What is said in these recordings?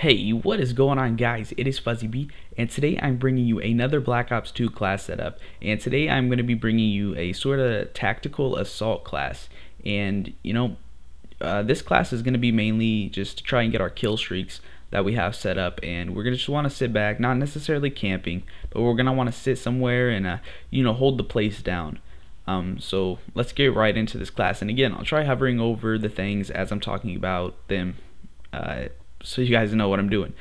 Hey, what is going on, guys? It is Fuzzy B, and today I'm bringing you another Black Ops 2 class setup. And today I'm going to be bringing you a sort of tactical assault class. And this class is going to be mainly just to try and get our kill streaks that we have set up. And we're going to just want to sit back, not necessarily camping, but we're going to want to sit somewhere and hold the place down. So let's get right into this class. And again, I'll try hovering over the things as I'm talking about them. So you guys know what I'm doing.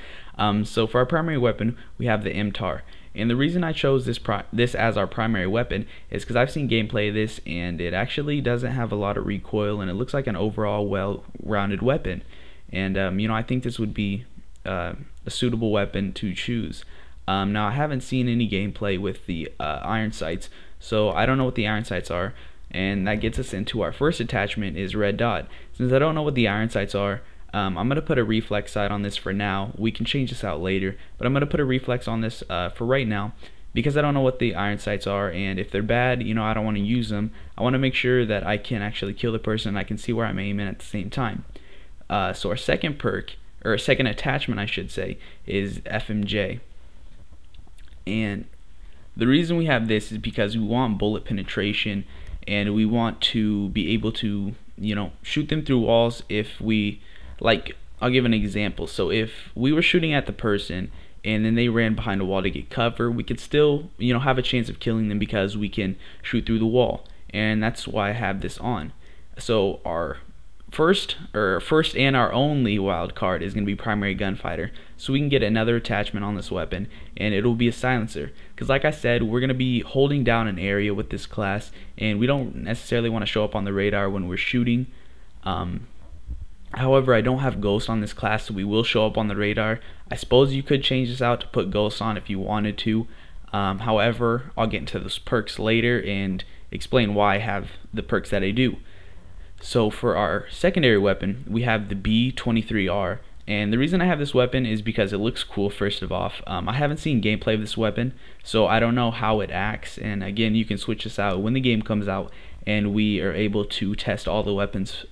So for our primary weapon, we have the MTAR, and the reason I chose this as our primary weapon is because I've seen gameplay of this, and it actually doesn't have a lot of recoil, and it looks like an overall well-rounded weapon. And I think this would be a suitable weapon to choose. Now I haven't seen any gameplay with the iron sights, so I don't know what the iron sights are, and that gets us into our first attachment is red dot. Since I don't know what the iron sights are, I'm going to put a reflex sight on this for now. We can change this out later, but I'm going to put a reflex on this for right now because I don't know what the iron sights are, and if they're bad, I don't want to use them. I want to make sure that I can actually kill the person and I can see where I'm aiming at the same time. So our second perk, or second attachment I should say, is FMJ. And the reason we have this is because we want bullet penetration, and we want to be able to shoot them through walls if we I'll give an example. So if we were shooting at the person and then they ran behind a wall to get cover, we could still have a chance of killing them because we can shoot through the wall, and that's why I have this on. So our first and our only wild card is going to be primary gunfighter, so we can get another attachment on this weapon, and it'll be a silencer, because like I said, we're going to be holding down an area with this class, and we don't necessarily want to show up on the radar when we're shooting. However, I don't have Ghost on this class, so we will show up on the radar. I suppose you could change this out to put Ghost on if you wanted to. However, I'll get into those perks later and explain why I have the perks that I do. So for our secondary weapon, we have the B23R. And the reason I have this weapon is because it looks cool, first of all. I haven't seen gameplay of this weapon, so I don't know how it acts. And again, you can switch this out when the game comes out, and we are able to test all the weapons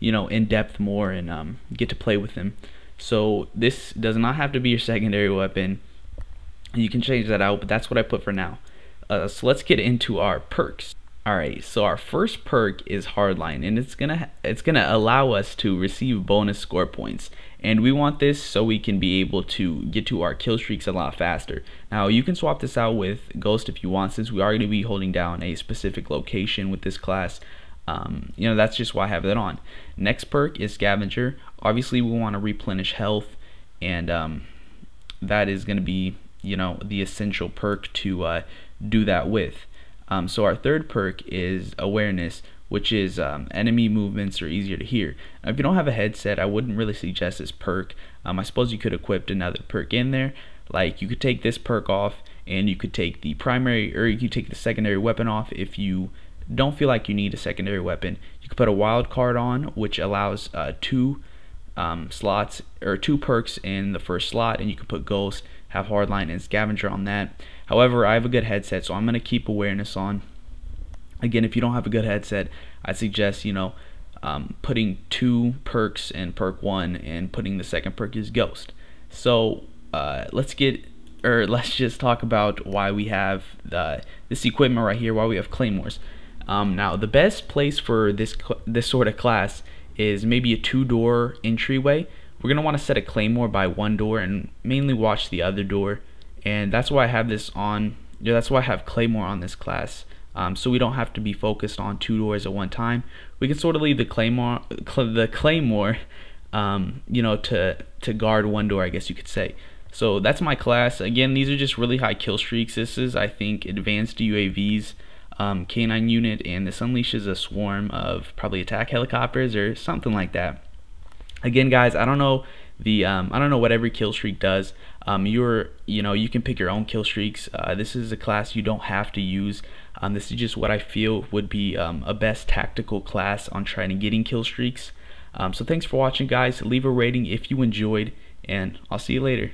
in depth more and get to play with them. So this does not have to be your secondary weapon. You can change that out, but that's what I put for now. So let's get into our perks. Alright, so our first perk is Hardline, and it's gonna allow us to receive bonus score points, and we want this so we can be able to get to our kill streaks a lot faster. Now you can swap this out with Ghost if you want, since we are going to be holding down a specific location with this class. That's just why I have that on. Next perk is Scavenger. Obviously we want to replenish health, and that is going to be the essential perk to do that with. So our third perk is Awareness, which is enemy movements are easier to hear. Now, if you don't have a headset, I wouldn't really suggest this perk. I suppose you could equip another perk in there. Like, you could take this perk off, and you could take the primary, or you could take the secondary weapon off if you don't feel like you need a secondary weapon. You could put a wild card on, which allows two slots, or two perks in the first slot, and you can put Ghost, have Hardline, and Scavenger on that. However, I have a good headset, so I'm going to keep Awareness on. Again, if you don't have a good headset, I suggest putting two perks in perk 1 and putting the second perk as Ghost. So let's just talk about why we have this equipment right here, why we have claymores. Now the best place for this sort of class is maybe a 2-door entryway. We're gonna want to set a claymore by one door and mainly watch the other door, and that's why I have this on. That's why I have claymore on this class. So we don't have to be focused on 2 doors at one time. We can sort of leave the claymore, to guard one door, I guess you could say. So that's my class. Again, these are just really high kill streaks. This is, I think, advanced UAVs, K9 unit, and this unleashes a swarm of probably attack helicopters or something like that. Again, guys, I don't know what every kill streak does. You can pick your own kill streaks. This is a class you don't have to use. This is just what I feel would be a best tactical class on trying to getting kill streaks. So thanks for watching, guys. Leave a rating if you enjoyed, and I'll see you later.